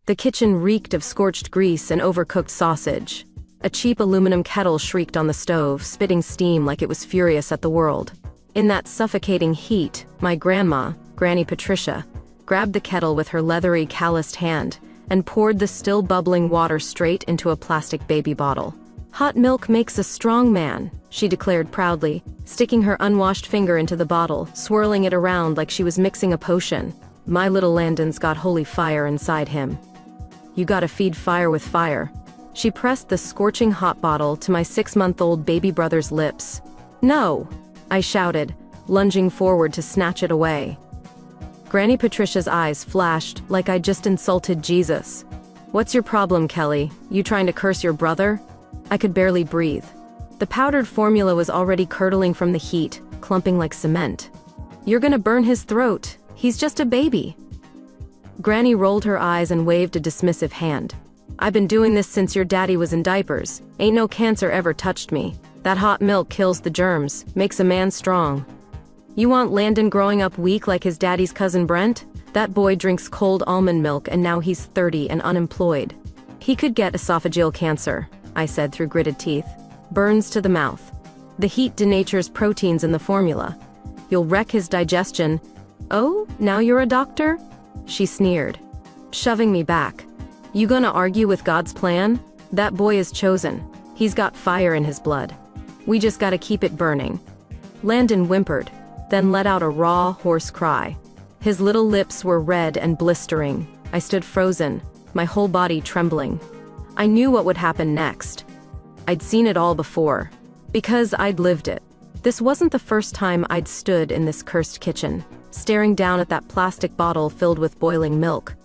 The kitchen reeked of scorched grease and overcooked sausage. A cheap aluminum kettle shrieked on the stove, spitting steam like it was furious at the world. In that suffocating heat, my grandma, Granny Patricia, grabbed the kettle with her leathery, calloused hand and poured the still bubbling water straight into a plastic baby bottle. "Hot milk makes a strong man," she declared proudly, sticking her unwashed finger into the bottle, swirling it around like she was mixing a potion. My little Landon's got holy fire inside him. "You gotta feed fire with fire." She pressed the scorching hot bottle to my 6-month-old baby brother's lips. "No!" I shouted, lunging forward to snatch it away. Granny Patricia's eyes flashed like I'd just insulted Jesus. "What's your problem, Kelly? You trying to curse your brother?" I could barely breathe. The powdered formula was already curdling from the heat, clumping like cement. "You're gonna burn his throat. He's just a baby." Granny rolled her eyes and waved a dismissive hand. "I've been doing this since your daddy was in diapers. Ain't no cancer ever touched me. That hot milk kills the germs, makes a man strong. You want Landon growing up weak like his daddy's cousin Brent? That boy drinks cold almond milk and now he's 30 and unemployed. He could get esophageal cancer," I said through gritted teeth. "Burns to the mouth. The heat denatures proteins in the formula. You'll wreck his digestion." "Oh, now you're a doctor?" she sneered, shoving me back. "You gonna argue with God's plan? That boy is chosen. He's got fire in his blood. We just gotta keep it burning." Landon whimpered, then let out a raw, hoarse cry. His little lips were red and blistering. I stood frozen, my whole body trembling. I knew what would happen next. I'd seen it all before, because I'd lived it. This wasn't the first time I'd stood in this cursed kitchen, staring down at that plastic bottle filled with boiling milk.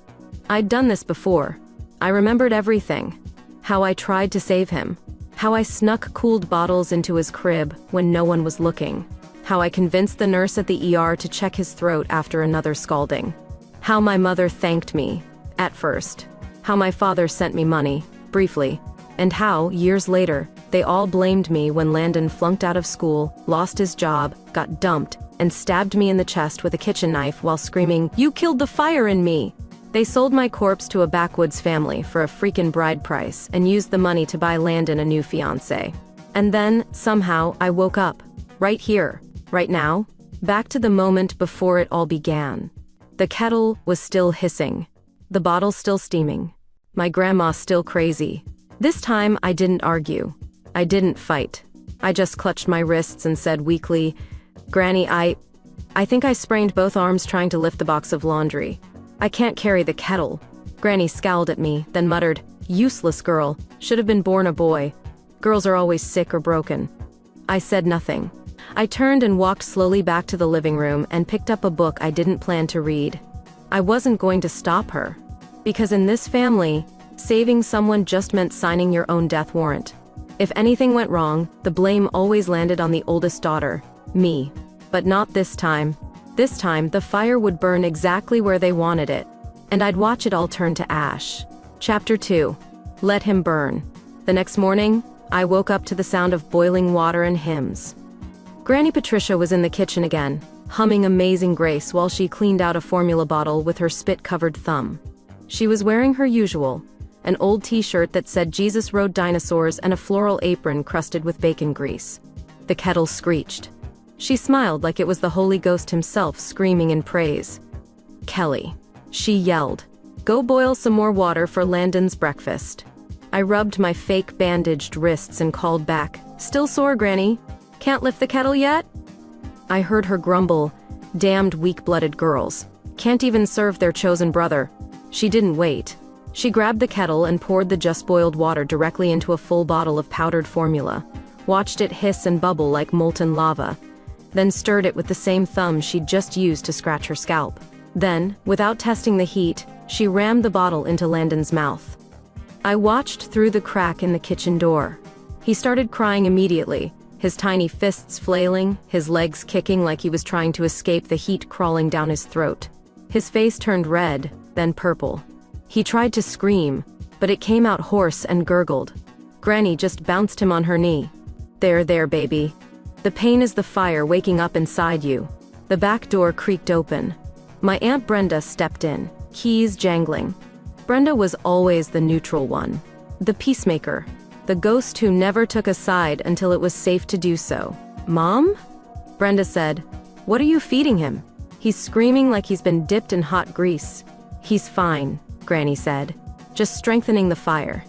I'd done this before. I remembered everything. How I tried to save him. How I snuck cooled bottles into his crib when no one was looking. How I convinced the nurse at the ER to check his throat after another scalding. How my mother thanked me, at first. How my father sent me money, briefly. And how, years later, they all blamed me when Landon flunked out of school, lost his job, got dumped, and stabbed me in the chest with a kitchen knife while screaming, "You killed the fire in me!" They sold my corpse to a backwoods family for a freaking bride price and used the money to buy Landon a new fiancé. And then, somehow, I woke up. Right here. Right now, back to the moment before it all began. The kettle was still hissing. The bottle still steaming. My grandma still crazy. This time, I didn't argue. I didn't fight. I just clutched my wrists and said weakly, "Granny, I think I sprained both arms trying to lift the box of laundry. I can't carry the kettle." Granny scowled at me, then muttered, "Useless girl. Should have been born a boy. Girls are always sick or broken." I said nothing. I turned and walked slowly back to the living room and picked up a book I didn't plan to read. I wasn't going to stop her. Because in this family, saving someone just meant signing your own death warrant. If anything went wrong, the blame always landed on the oldest daughter, me. But not this time. This time, the fire would burn exactly where they wanted it. And I'd watch it all turn to ash. Chapter 2. Let him burn. The next morning, I woke up to the sound of boiling water and hymns. Granny Patricia was in the kitchen again, humming Amazing Grace while she cleaned out a formula bottle with her spit-covered thumb. She was wearing her usual, an old t-shirt that said Jesus rode dinosaurs and a floral apron crusted with bacon grease. The kettle screeched. She smiled like it was the Holy Ghost himself screaming in praise. "Kelly," she yelled, "go boil some more water for Landon's breakfast." I rubbed my fake bandaged wrists and called back, "Still sore, Granny? Can't lift the kettle yet?" I heard her grumble, "Damned weak-blooded girls. Can't even serve their chosen brother." She didn't wait. She grabbed the kettle and poured the just-boiled water directly into a full bottle of powdered formula, watched it hiss and bubble like molten lava, then stirred it with the same thumb she'd just used to scratch her scalp. Then, without testing the heat, she rammed the bottle into Landon's mouth. I watched through the crack in the kitchen door. He started crying immediately, his tiny fists flailing, his legs kicking like he was trying to escape the heat crawling down his throat. His face turned red, then purple. He tried to scream, but it came out hoarse and gurgled. Granny just bounced him on her knee. There, baby. The pain is the fire waking up inside you." The back door creaked open. My Aunt Brenda stepped in, keys jangling. Brenda was always the neutral one. The peacemaker. The ghost who never took a side until it was safe to do so. "Mom?" Brenda said. "What are you feeding him? He's screaming like he's been dipped in hot grease." "He's fine," Granny said. "Just strengthening the fire.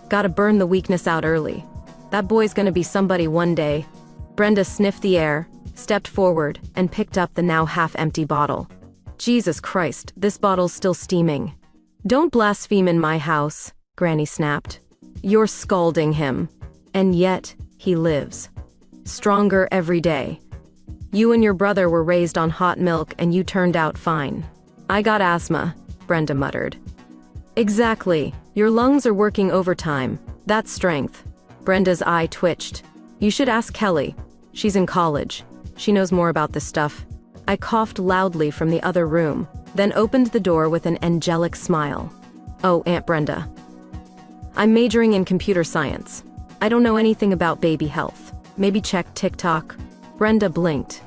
Gotta burn the weakness out early. That boy's gonna be somebody one day." Brenda sniffed the air, stepped forward, and picked up the now half-empty bottle. "Jesus Christ, this bottle's still steaming." "Don't blaspheme in my house," Granny snapped. "You're scalding him. And yet, he lives. Stronger every day. You and your brother were raised on hot milk and you turned out fine." "I got asthma," Brenda muttered. "Exactly. Your lungs are working overtime. That's strength." Brenda's eye twitched. "You should ask Kelly. She's in college. She knows more about this stuff." I coughed loudly from the other room, then opened the door with an angelic smile. "Oh, Aunt Brenda. I'm majoring in computer science. I don't know anything about baby health. Maybe check TikTok." Brenda blinked.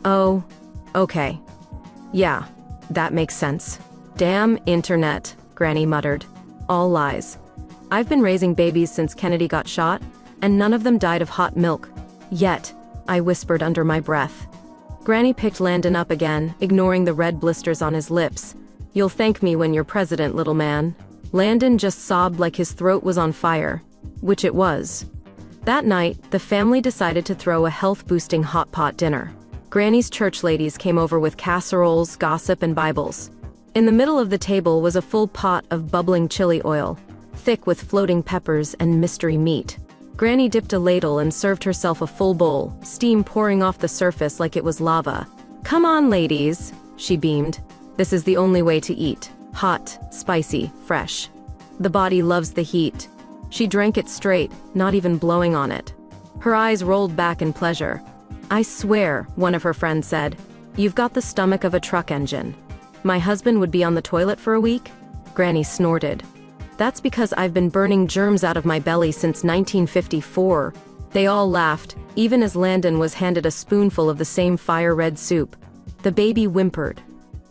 "Oh, okay. Yeah, that makes sense." "Damn internet," Granny muttered. "All lies. I've been raising babies since Kennedy got shot, and none of them died of hot milk. Yet," I whispered under my breath. Granny picked Landon up again, ignoring the red blisters on his lips. "You'll thank me when you're president, little man." Landon just sobbed like his throat was on fire, which it was. That night, the family decided to throw a health-boosting hot pot dinner. Granny's church ladies came over with casseroles, gossip, and Bibles. In the middle of the table was a full pot of bubbling chili oil, thick with floating peppers and mystery meat. Granny dipped a ladle and served herself a full bowl, steam pouring off the surface like it was lava. "Come on, ladies," she beamed. "This is the only way to eat. Hot, spicy, fresh. The body loves the heat." She drank it straight, not even blowing on it. Her eyes rolled back in pleasure. "I swear," one of her friends said, "you've got the stomach of a truck engine." "My husband would be on the toilet for a week?" Granny snorted. "That's because I've been burning germs out of my belly since 1954. They all laughed, even as Landon was handed a spoonful of the same fire-red soup. The baby whimpered.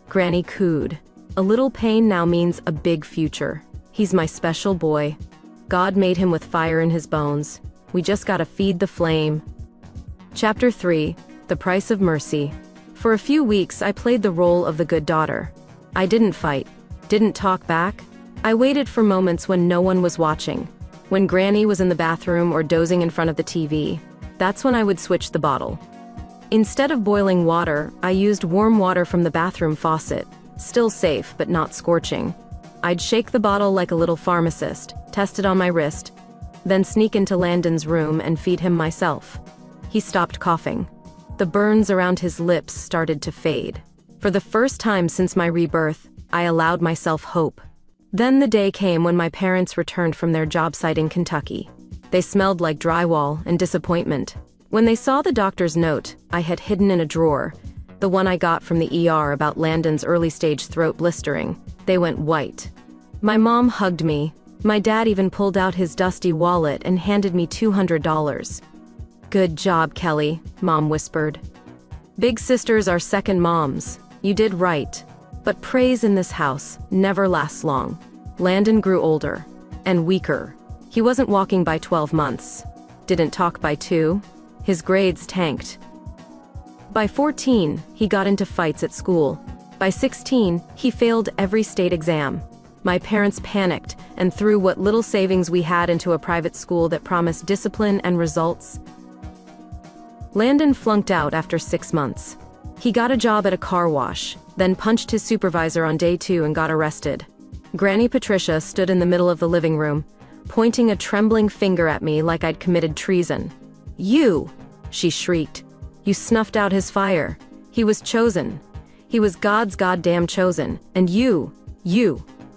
Granny cooed. "A little pain now means a big future. He's my special boy. God made him with fire in his bones. We just gotta feed the flame." Chapter 3. The Price of Mercy. For a few weeks, I played the role of the good daughter. I didn't fight, didn't talk back. I waited for moments when no one was watching. When Granny was in the bathroom or dozing in front of the TV, that's when I would switch the bottle. Instead of boiling water, I used warm water from the bathroom faucet. Still safe, but not scorching. I'd shake the bottle like a little pharmacist, test it on my wrist, then sneak into Landon's room and feed him myself. He stopped coughing. The burns around his lips started to fade. For the first time since my rebirth, I allowed myself hope. Then the day came when my parents returned from their job site in Kentucky. They smelled like drywall and disappointment. When they saw the doctor's note I had hidden in a drawer, the one I got from the ER about Landon's early-stage throat blistering, they went white. My mom hugged me. My dad even pulled out his dusty wallet and handed me $200. "Good job, Kelly," Mom whispered. "Big sisters are second moms. You did right. But praise in this house never lasts long." Landon grew older and weaker. He wasn't walking by 12 months. Didn't talk by 2. His grades tanked. By 14, he got into fights at school. By 16, he failed every state exam. My parents panicked and threw what little savings we had into a private school that promised discipline and results. Landon flunked out after 6 months. He got a job at a car wash, then punched his supervisor on day 2 and got arrested. Granny Patricia stood in the middle of the living room, pointing a trembling finger at me like I'd committed treason. "You!" she shrieked. "You snuffed out his fire. He was chosen. He was God's goddamn chosen. And you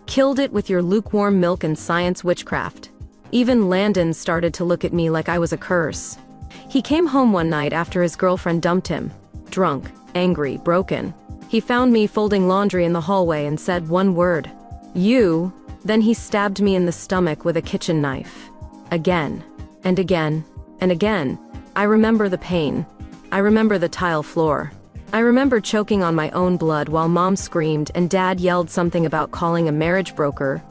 killed it with your lukewarm milk and science witchcraft." Even Landon started to look at me like I was a curse. He came home one night after his girlfriend dumped him. Drunk, angry, broken. He found me folding laundry in the hallway and said one word. "You." Then he stabbed me in the stomach with a kitchen knife. Again, and again, and again. I remember the pain. I remember the tile floor. I remember choking on my own blood while Mom screamed and Dad yelled something about calling a marriage broker.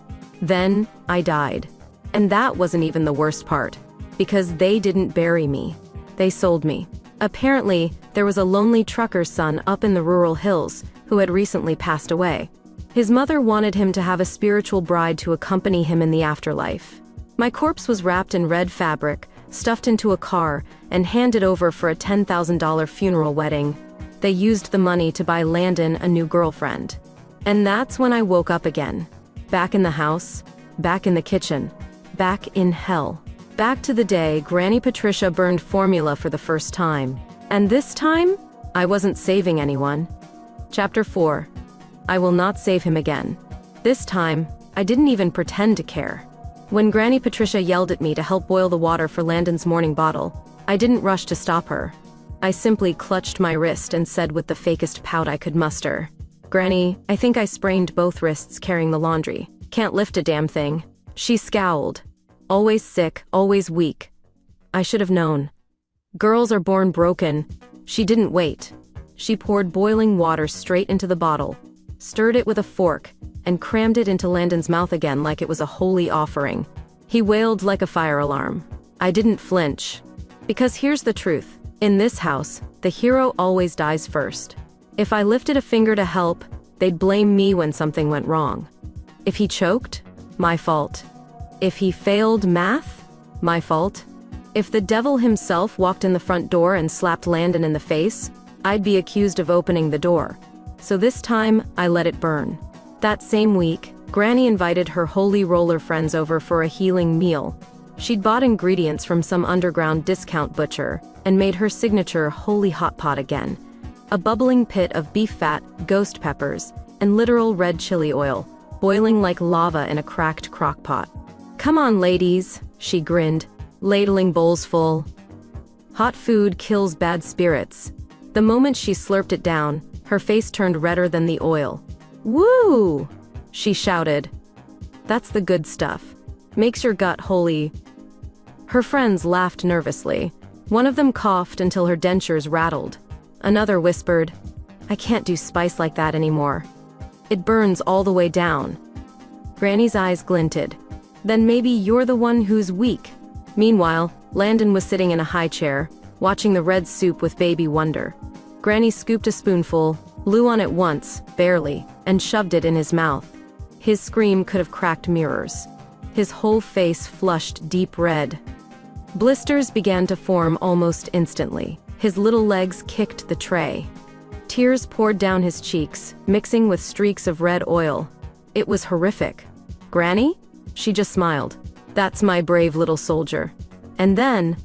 Then, I died. And that wasn't even the worst part. Because they didn't bury me. They sold me. Apparently, there was a lonely trucker's son up in the rural hills who had recently passed away. His mother wanted him to have a spiritual bride to accompany him in the afterlife. My corpse was wrapped in red fabric, stuffed into a car, and handed over for a $10,000 funeral wedding. They used the money to buy Landon a new girlfriend. And that's when I woke up again. Back in the house, back in the kitchen, back in hell. Back to the day Granny Patricia burned formula for the first time. And this time, I wasn't saving anyone. Chapter 4. I will not save him again. This time, I didn't even pretend to care. When Granny Patricia yelled at me to help boil the water for Landon's morning bottle, I didn't rush to stop her. I simply clutched my wrist and said with the fakest pout I could muster, "Granny, I think I sprained both wrists carrying the laundry. Can't lift a damn thing." She scowled. Always sick, always weak. I should have known. Girls are born broken. She didn't wait. She poured boiling water straight into the bottle, stirred it with a fork, and crammed it into Landon's mouth again like it was a holy offering. He wailed like a fire alarm. I didn't flinch. Because here's the truth. In this house, the hero always dies first. If I lifted a finger to help, they'd blame me when something went wrong. If he choked, my fault. If he failed math, my fault. If the devil himself walked in the front door and slapped Landon in the face, I'd be accused of opening the door. So this time, I let it burn. That same week, Granny invited her holy roller friends over for a healing meal. She'd bought ingredients from some underground discount butcher and made her signature holy hot pot again. A bubbling pit of beef fat, ghost peppers, and literal red chili oil, boiling like lava in a cracked crock pot. "Come on, ladies," she grinned, ladling bowls full. Hot food kills bad spirits. The moment she slurped it down, her face turned redder than the oil. "Woo!" she shouted. "That's the good stuff. Makes your gut holy." Her friends laughed nervously. One of them coughed until her dentures rattled. Another whispered, "I can't do spice like that anymore. It burns all the way down." Granny's eyes glinted. "Then maybe you're the one who's weak." Meanwhile, Landon was sitting in a high chair, watching the red soup with baby wonder. Granny scooped a spoonful, blew on it once, barely, and shoved it in his mouth. His scream could have cracked mirrors. His whole face flushed deep red. Blisters began to form almost instantly. His little legs kicked the tray. Tears poured down his cheeks, mixing with streaks of red oil. It was horrific. "Granny?" She just smiled. "That's my brave little soldier." And then,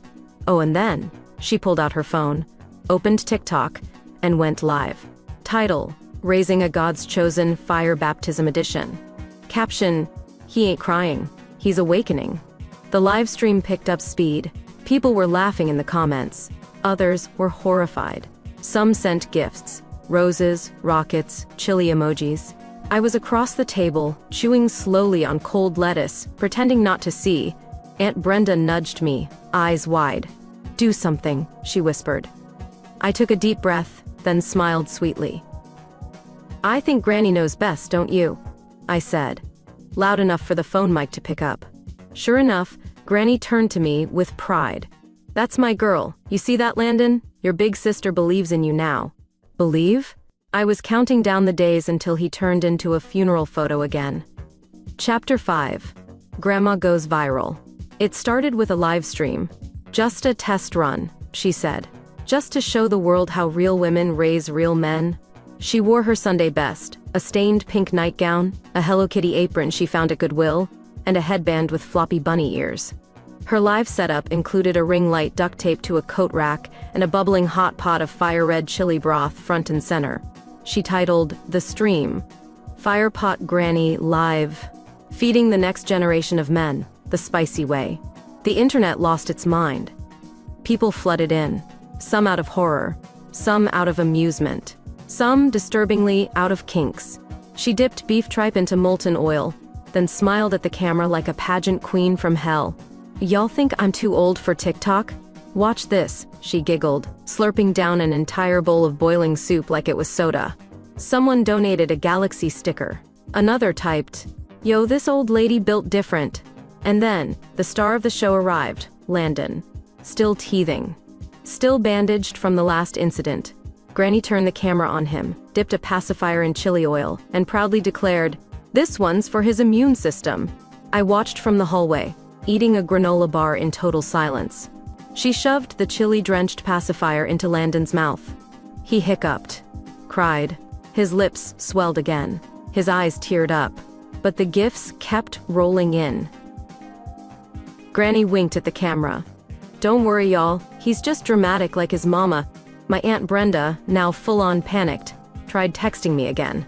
she pulled out her phone, opened TikTok, and went live. Title: Raising a God's Chosen Fire Baptism Edition. Caption: He ain't crying, he's awakening. The live stream picked up speed. People were laughing in the comments. Others were horrified. Some sent gifts: roses, rockets, chili emojis. I was across the table, chewing slowly on cold lettuce, pretending not to see. Aunt Brenda nudged me, eyes wide. "Do something," she whispered. I took a deep breath, then smiled sweetly. "I think Granny knows best, don't you?" I said, loud enough for the phone mic to pick up. Sure enough, Granny turned to me with pride. "That's my girl. You see that, Landon? Your big sister believes in you now." Believe? I was counting down the days until he turned into a funeral photo again. Chapter 5. Grandma Goes Viral. It started with a live stream. "Just a test run," she said. "Just to show the world how real women raise real men." She wore her Sunday best, a stained pink nightgown, a Hello Kitty apron she found at Goodwill, and a headband with floppy bunny ears. Her live setup included a ring light duct taped to a coat rack and a bubbling hot pot of fire-red chili broth front and center. She titled The Stream, Firepot Granny Live, Feeding the Next Generation of Men, the Spicy Way. The internet lost its mind. People flooded in, some out of horror, some out of amusement, some, disturbingly, out of kinks. She dipped beef tripe into molten oil, then smiled at the camera like a pageant queen from hell. "Y'all think I'm too old for TikTok? Watch this," she giggled, slurping down an entire bowl of boiling soup like it was soda. Someone donated a galaxy sticker. Another typed, Yo, this old lady built different. And then, the star of the show arrived, Landon. Still teething. Still bandaged from the last incident. Granny turned the camera on him, dipped a pacifier in chili oil, and proudly declared, "This one's for his immune system." I watched from the hallway, eating a granola bar in total silence. She shoved the chili-drenched pacifier into Landon's mouth. He hiccuped, cried. His lips swelled again. His eyes teared up. But the gifts kept rolling in. Granny winked at the camera. "Don't worry, y'all. He's just dramatic like his mama." My Aunt Brenda, now full-on panicked, tried texting me again.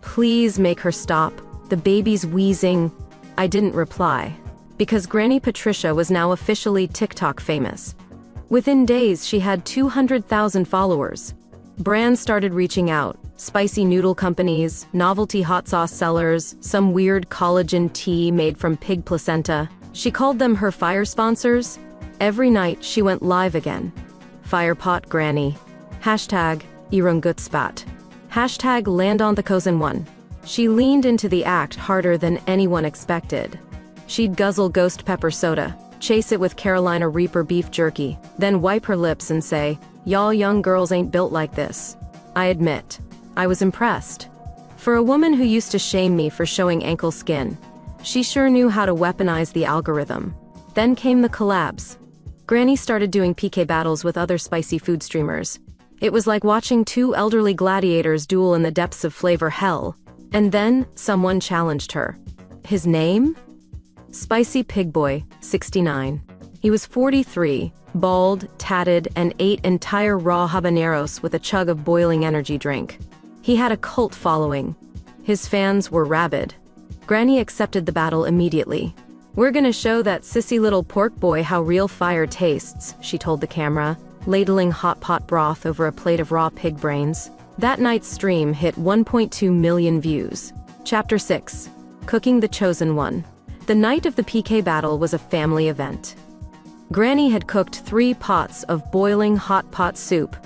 "Please make her stop. The baby's wheezing." I didn't reply. Because Granny Patricia was now officially TikTok famous. Within days, she had 200,000 followers. Brands started reaching out. Spicy noodle companies, novelty hot sauce sellers, some weird collagen tea made from pig placenta. She called them her fire sponsors. Every night, she went live again. Firepot Granny. Hashtag Irungutspat. Hashtag Landon. She leaned into the act harder than anyone expected. She'd guzzle ghost pepper soda, chase it with Carolina Reaper beef jerky, then wipe her lips and say, "Y'all young girls ain't built like this." I admit, I was impressed. For a woman who used to shame me for showing ankle skin, she sure knew how to weaponize the algorithm. Then came the collabs. Granny started doing PK battles with other spicy food streamers. It was like watching two elderly gladiators duel in the depths of flavor hell. And then, someone challenged her. His name? Spicy Pig Boy, 69. He was 43, bald, tatted, and ate entire raw habaneros with a chug of boiling energy drink. He had a cult following. His fans were rabid. Granny accepted the battle immediately. "We're gonna show that sissy little pork boy how real fire tastes," she told the camera, ladling hot pot broth over a plate of raw pig brains. That night's stream hit 1.2 million views. Chapter 6. Cooking the Chosen One. The night of the PK battle was a family event. Granny had cooked 3 pots of boiling hot pot soup.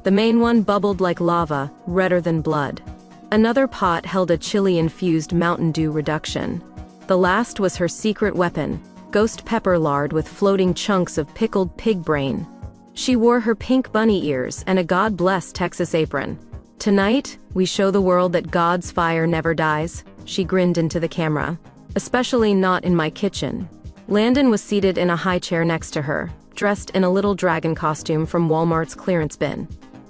The main one bubbled like lava, redder than blood. Another pot held a chili-infused Mountain Dew reduction. The last was her secret weapon, ghost pepper lard with floating chunks of pickled pig brain. She wore her pink bunny ears and a God Bless Texas apron. "Tonight, we show the world that God's fire never dies," she grinned into the camera. "Especially not in my kitchen." Landon was seated in a high chair next to her, dressed in a little dragon costume from Walmart's clearance bin.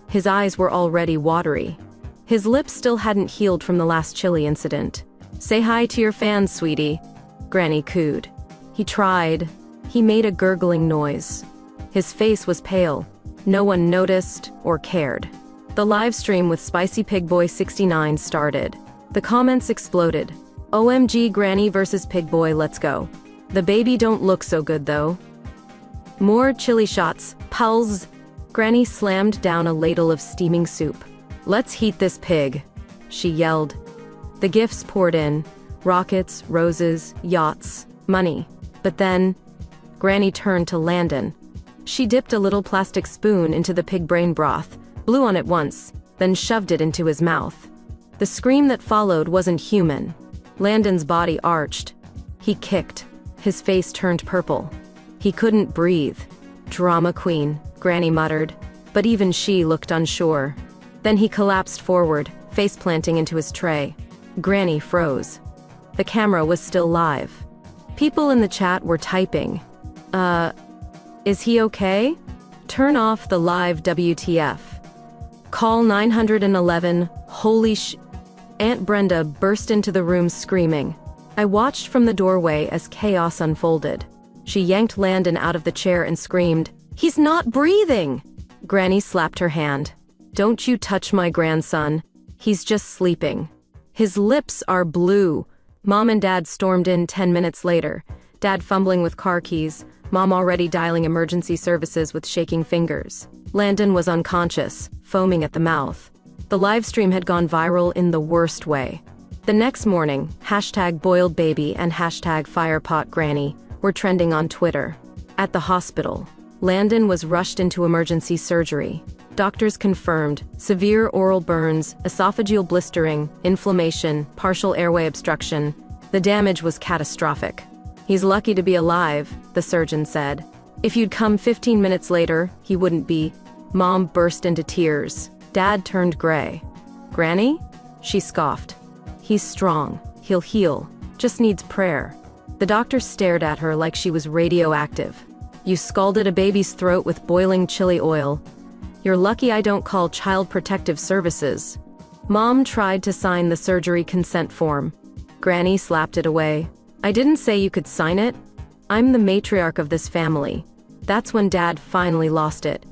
His eyes were already watery. His lips still hadn't healed from the last chili incident. "Say hi to your fans, sweetie," Granny cooed. He tried. He made a gurgling noise. His face was pale. No one noticed or cared. The live stream with Spicy Pig Boy 69 started. The comments exploded. "OMG Granny versus Pig Boy, let's go. The baby don't look so good though." More chili shots. Pulse. Granny slammed down a ladle of steaming soup. "Let's heat this pig," she yelled. The gifts poured in. Rockets, roses, yachts, money. But then, Granny turned to Landon. She dipped a little plastic spoon into the pig brain broth, blew on it once, then shoved it into his mouth. The scream that followed wasn't human. Landon's body arched. He kicked. His face turned purple. He couldn't breathe. "Drama queen," Granny muttered, but even she looked unsure. Then he collapsed forward, face planting into his tray. Granny froze. The camera was still live. People in the chat were typing. Is he okay? Turn off the live WTF. Call 911, holy sh... Aunt Brenda burst into the room screaming. I watched from the doorway as chaos unfolded. She yanked Landon out of the chair and screamed, "He's not breathing!" Granny slapped her hand. "Don't you touch my grandson. He's just sleeping. His lips are blue." Mom and Dad stormed in 10 minutes later, Dad fumbling with car keys, Mom already dialing emergency services with shaking fingers. Landon was unconscious, foaming at the mouth. The live stream had gone viral in the worst way. The next morning, #BoiledBaby and #FirepotGranny were trending on Twitter. At the hospital, Landon was rushed into emergency surgery. Doctors confirmed severe oral burns, esophageal blistering, inflammation, partial airway obstruction. The damage was catastrophic. He's lucky to be alive, the surgeon said. If you'd come 15 minutes later, he wouldn't be. Mom burst into tears. Dad turned gray. Granny? She scoffed. He's strong. He'll heal. Just needs prayer. The doctor stared at her like she was radioactive. You scalded a baby's throat with boiling chili oil. You're lucky I don't call Child Protective Services. Mom tried to sign the surgery consent form. Granny slapped it away. I didn't say you could sign it. I'm the matriarch of this family. That's when Dad finally lost it.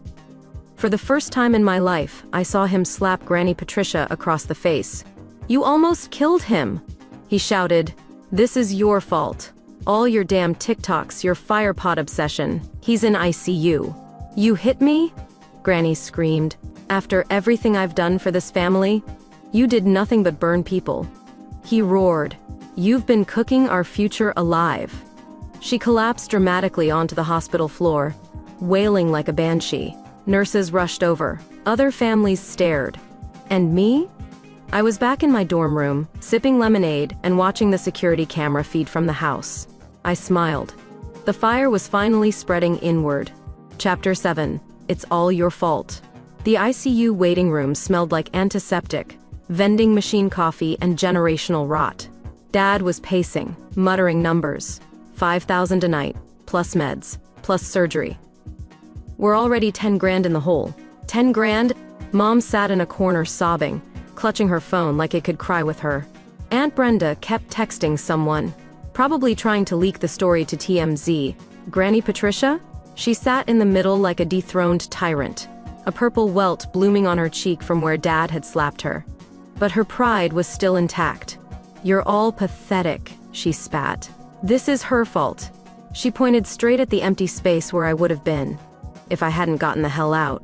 For the first time in my life, I saw him slap Granny Patricia across the face. You almost killed him, he shouted. This is your fault. All your damn TikToks, your firepot obsession. He's in ICU. You hit me? Granny screamed. After everything I've done for this family, you did nothing but burn people. He roared. You've been cooking our future alive. She collapsed dramatically onto the hospital floor, wailing like a banshee. Nurses rushed over. Other families stared. And me? I was back in my dorm room, sipping lemonade and watching the security camera feed from the house. I smiled. The fire was finally spreading inward. Chapter 7. It's all your fault. The ICU waiting room smelled like antiseptic, vending machine coffee, and generational rot. Dad was pacing, muttering numbers. 5,000 a night, plus meds, plus surgery. We're already 10 grand in the hole. 10 grand? Mom sat in a corner sobbing, clutching her phone like it could cry with her. Aunt Brenda kept texting someone, probably trying to leak the story to TMZ. Granny Patricia? She sat in the middle like a dethroned tyrant, a purple welt blooming on her cheek from where Dad had slapped her. But her pride was still intact. You're all pathetic, she spat. This is her fault. She pointed straight at the empty space where I would have been, if I hadn't gotten the hell out.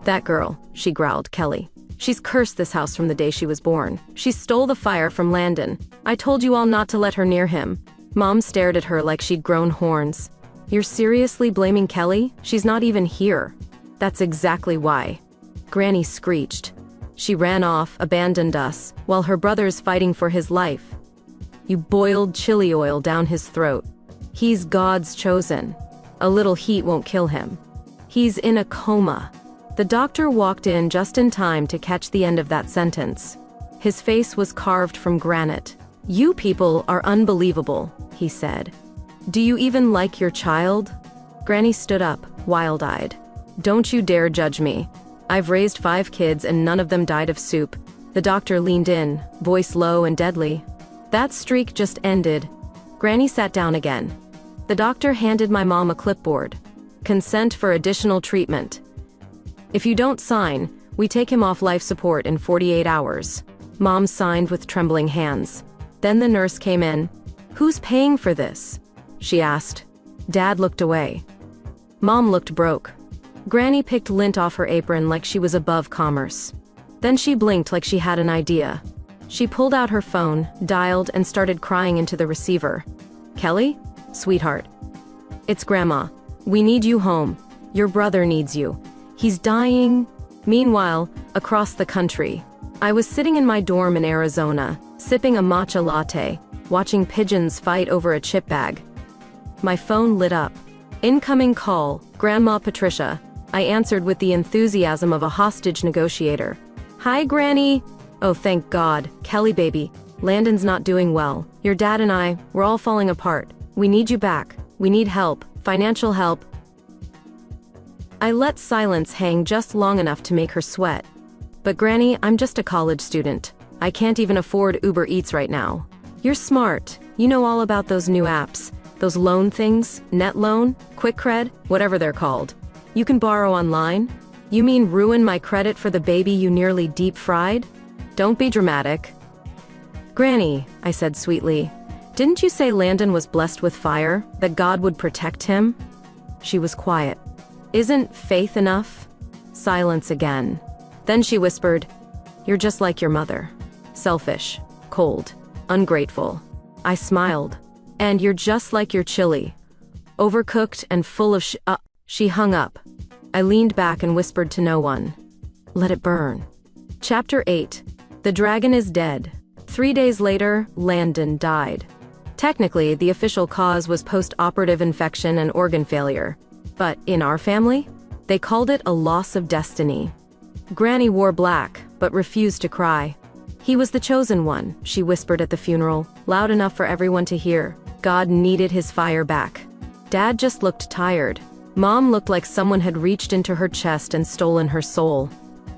That girl, she growled, Kelly. She's cursed this house from the day she was born. She stole the fire from Landon. I told you all not to let her near him. Mom stared at her like she'd grown horns. You're seriously blaming Kelly? She's not even here. That's exactly why. Granny screeched. She ran off, abandoned us, while her brother's fighting for his life. You boiled chili oil down his throat. He's God's chosen. A little heat won't kill him. He's in a coma. The doctor walked in just in time to catch the end of that sentence. His face was carved from granite. You people are unbelievable, he said. Do you even like your child? Granny stood up, wild-eyed. Don't you dare judge me. I've raised 5 kids and none of them died of soup. The doctor leaned in, voice low and deadly. That streak just ended. Granny sat down again. The doctor handed my mom a clipboard. Consent for additional treatment. If you don't sign, we take him off life support in 48 hours. Mom signed with trembling hands. Then the nurse came in. Who's paying for this? She asked. Dad looked away. Mom looked broke. Granny picked lint off her apron like she was above commerce. Then she blinked like she had an idea. She pulled out her phone, dialed, and started crying into the receiver. Kelly? Sweetheart. It's Grandma. We need you home. Your brother needs you. He's dying. Meanwhile, across the country, I was sitting in my dorm in Arizona, sipping a matcha latte, watching pigeons fight over a chip bag. My phone lit up. Incoming call, Grandma Patricia. I answered with the enthusiasm of a hostage negotiator. Hi, Granny. Oh, thank God. Kelly baby. Landon's not doing well. Your dad and I, we're all falling apart. We need you back. We need help. Financial help. I let silence hang just long enough to make her sweat. But Granny, I'm just a college student. I can't even afford Uber Eats right now. You're smart. You know all about those new apps. Those loan things, net loan, quick cred, whatever they're called. You can borrow online? You mean ruin my credit for the baby you nearly deep-fried? Don't be dramatic. Granny, I said sweetly, didn't you say Landon was blessed with fire, that God would protect him? She was quiet. Isn't faith enough? Silence again. Then she whispered, you're just like your mother. Selfish, cold, ungrateful. I smiled. And you're just like your chili. Overcooked and full of She hung up. I leaned back and whispered to no one. Let it burn. Chapter 8. The dragon is dead. 3 days later, Landon died. Technically, the official cause was post-operative infection and organ failure. But in our family, they called it a loss of destiny. Granny wore black, but refused to cry. He was the chosen one, she whispered at the funeral, loud enough for everyone to hear. God needed his fire back. Dad just looked tired. Mom looked like someone had reached into her chest and stolen her soul.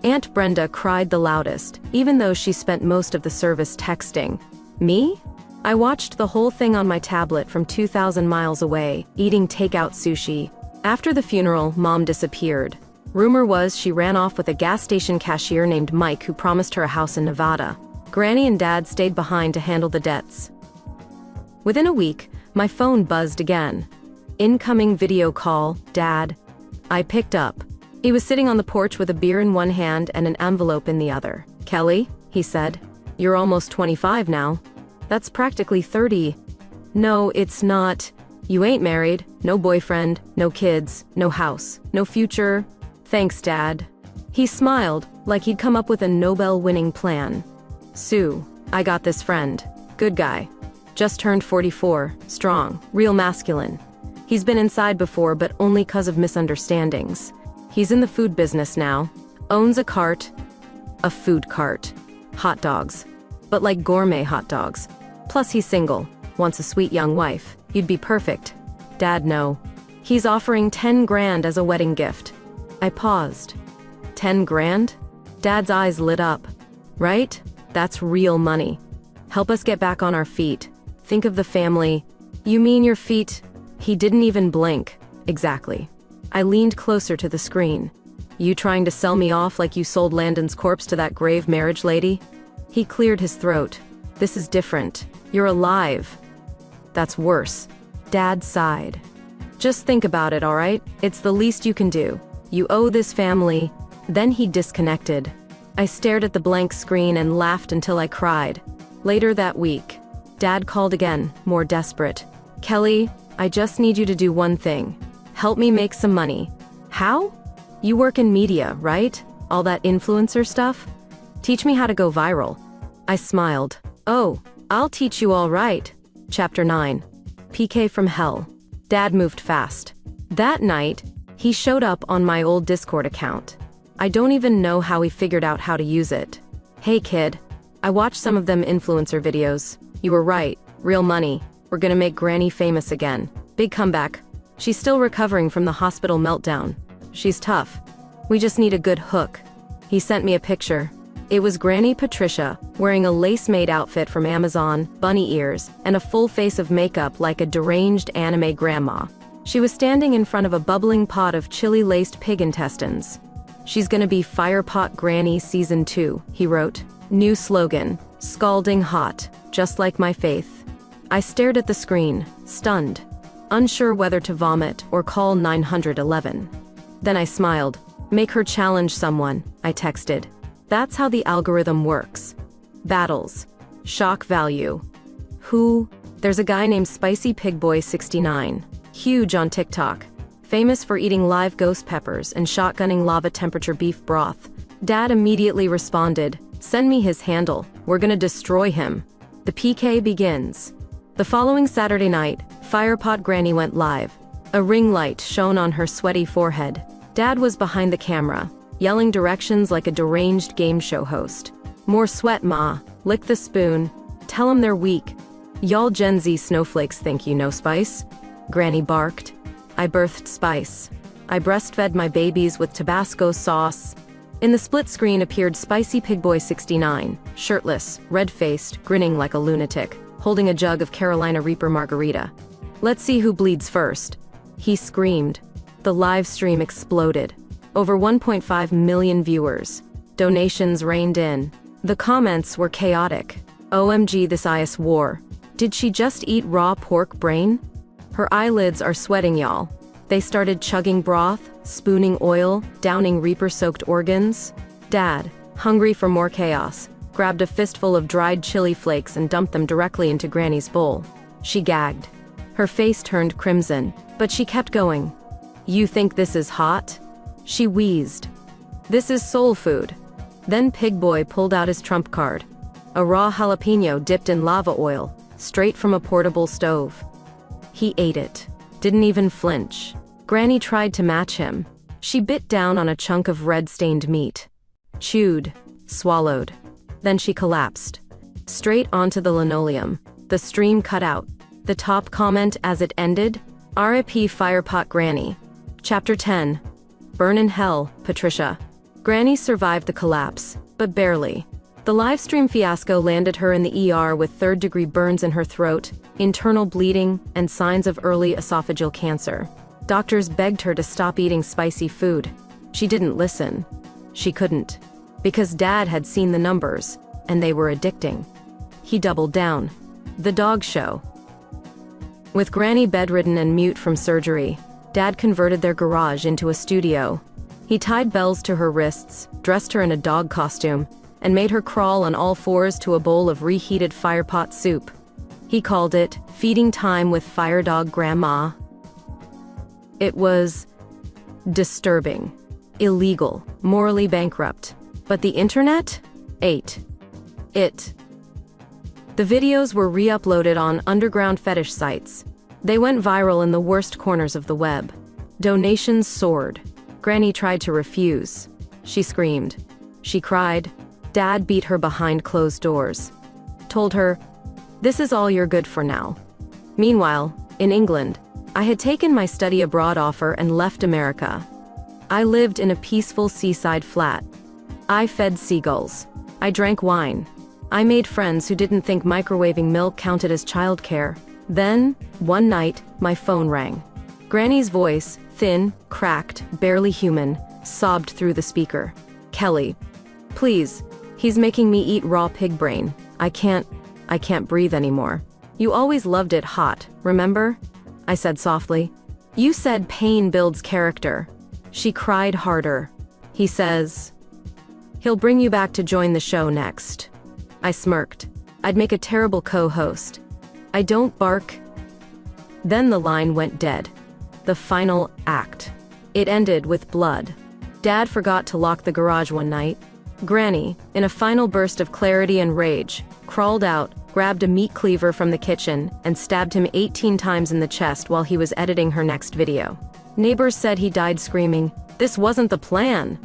Aunt Brenda cried the loudest, even though she spent most of the service texting. Me? I watched the whole thing on my tablet from 2,000 miles away, eating takeout sushi. After the funeral, Mom disappeared. Rumor was she ran off with a gas station cashier named Mike who promised her a house in Nevada. Granny and Dad stayed behind to handle the debts. Within a week, my phone buzzed again. Incoming video call, Dad. I picked up. He was sitting on the porch with a beer in one hand and an envelope in the other. Kelly, he said, you're almost 25 now. That's practically 30. No, it's not. You ain't married, no boyfriend, no kids, no house, no future. Thanks, Dad. He smiled, like he'd come up with a Nobel-winning plan. Sue, I got this friend. Good guy. Just turned 44, strong, real masculine. He's been inside before, but only 'cause of misunderstandings. He's in the food business now. Owns a food cart. Hot dogs. But like gourmet hot dogs. Plus he's single, wants a sweet young wife. You'd be perfect. Dad, no. He's offering 10 grand as a wedding gift. I paused. 10 grand? Dad's eyes lit up. Right? That's real money. Help us get back on our feet. Think of the family. You mean your feet? He didn't even blink. Exactly. I leaned closer to the screen. You trying to sell me off like you sold Landon's corpse to that grave marriage lady? He cleared his throat. This is different. You're alive. That's worse. Dad sighed. Just think about it, all right? It's the least you can do. You owe this family. Then he disconnected. I stared at the blank screen and laughed until I cried. Later that week, Dad called again, more desperate. Kelly, I just need you to do one thing. Help me make some money. How? You work in media, right? All that influencer stuff? Teach me how to go viral. I smiled. Oh, I'll teach you all right. Chapter 9. PK from Hell. Dad moved fast. That night, he showed up on my old Discord account. I don't even know how he figured out how to use it. Hey kid, I watched some of them influencer videos. You were right, real money. We're gonna make Granny famous again. Big comeback. She's still recovering from the hospital meltdown. She's tough. We just need a good hook. He sent me a picture. It was Granny Patricia, wearing a lace-made outfit from Amazon, bunny ears, and a full face of makeup like a deranged anime grandma. She was standing in front of a bubbling pot of chili-laced pig intestines. She's gonna be Firepot Granny Season 2, he wrote. New slogan, scalding hot, just like my faith. I stared at the screen, stunned, unsure whether to vomit or call 911. Then I smiled. Make her challenge someone, I texted. That's how the algorithm works. Battles. Shock value. Who? There's a guy named Spicy Pig Boy 69. Huge on TikTok. Famous for eating live ghost peppers and shotgunning lava temperature beef broth. Dad immediately responded, send me his handle. We're gonna destroy him. The PK begins. The following Saturday night, Firepot Granny went live. A ring light shone on her sweaty forehead. Dad was behind the camera, yelling directions like a deranged game show host. More sweat, ma. Lick the spoon. Tell 'em they're weak. Y'all Gen Z snowflakes think you know Spice? Granny barked. I birthed Spice. I breastfed my babies with Tabasco sauce. In the split screen appeared Spicy Pig Boy 69, shirtless, red-faced, grinning like a lunatic, holding a jug of Carolina Reaper margarita. Let's see who bleeds first. He screamed. The live stream exploded. Over 1.5 million viewers. Donations rained in. The comments were chaotic. OMG, this IS war. Did she just eat raw pork brain? Her eyelids are sweating, y'all. They started chugging broth, spooning oil, downing Reaper-soaked organs. Dad, hungry for more chaos, grabbed a fistful of dried chili flakes and dumped them directly into Granny's bowl. She gagged. Her face turned crimson, but she kept going. You think this is hot? She wheezed. This is soul food. Then Pig Boy pulled out his trump card. A raw jalapeno dipped in lava oil. straight from a portable stove. He ate it. Didn't even flinch. Granny tried to match him. She bit down on a chunk of red-stained meat. Chewed. Swallowed. Then she collapsed. Straight onto the linoleum. The stream cut out. The top comment as it ended, R.I.P. Firepot Granny. Chapter 10. Burn in Hell, Patricia. Granny survived the collapse, but barely. The livestream fiasco landed her in the ER with third-degree burns in her throat, internal bleeding, and signs of early esophageal cancer. Doctors begged her to stop eating spicy food. She didn't listen. She couldn't. Because Dad had seen the numbers, and they were addicting. He doubled down. The dog show. With Granny bedridden and mute from surgery, Dad converted their garage into a studio. He tied bells to her wrists, dressed her in a dog costume, and made her crawl on all fours to a bowl of reheated firepot soup. He called it Feeding Time with Fire Dog Grandma. It was disturbing, illegal, morally bankrupt. But the internet ate it. The videos were re-uploaded on underground fetish sites. They went viral in the worst corners of the web. Donations soared. Granny tried to refuse. She screamed. She cried. Dad beat her behind closed doors. Told her, "This is all you're good for now." Meanwhile, in England, I had taken my study abroad offer and left America. I lived in a peaceful seaside flat. I fed seagulls. I drank wine. I made friends who didn't think microwaving milk counted as childcare. Then, one night, my phone rang. Granny's voice, thin, cracked, barely human, sobbed through the speaker. "Kelly, please, he's making me eat raw pig brain. I can't breathe anymore. You always loved it hot, remember?" I said softly. "You said pain builds character." She cried harder. "He says he'll bring you back to join the show next." I smirked. I'd make a terrible co-host. "I don't bark." Then the line went dead. The final act. It ended with blood. Dad forgot to lock the garage one night. Granny, in a final burst of clarity and rage, crawled out, grabbed a meat cleaver from the kitchen, and stabbed him 18 times in the chest while he was editing her next video. Neighbors said he died screaming, "This wasn't the plan."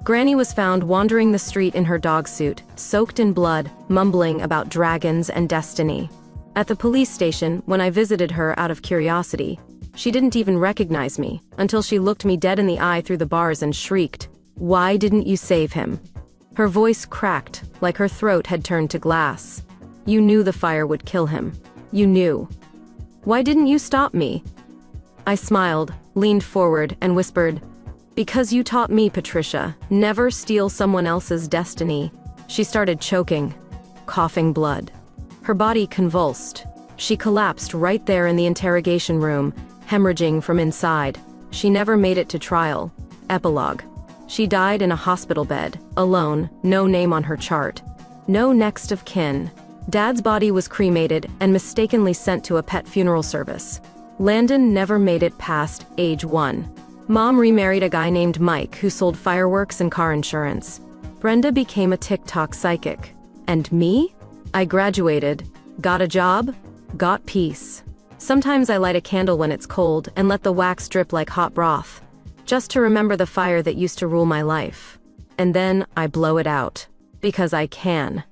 Granny was found wandering the street in her dog suit, soaked in blood, mumbling about dragons and destiny. At the police station, when I visited her out of curiosity, she didn't even recognize me, until she looked me dead in the eye through the bars and shrieked, "Why didn't you save him?" Her voice cracked, like her throat had turned to glass. "You knew the fire would kill him. You knew. Why didn't you stop me?" I smiled, leaned forward, and whispered, "Because you taught me, Patricia, never steal someone else's destiny." She started choking, coughing blood. Her body convulsed. She collapsed right there in the interrogation room, hemorrhaging from inside. She never made it to trial. Epilogue. She died in a hospital bed, alone, no name on her chart. No next of kin. Dad's body was cremated and mistakenly sent to a pet funeral service. Landon never made it past age 1. Mom remarried a guy named Mike who sold fireworks and car insurance. Brenda became a TikTok psychic. And me? I graduated, got a job, got peace. Sometimes I light a candle when it's cold and let the wax drip like hot broth, just to remember the fire that used to rule my life. And then I blow it out. Because I can.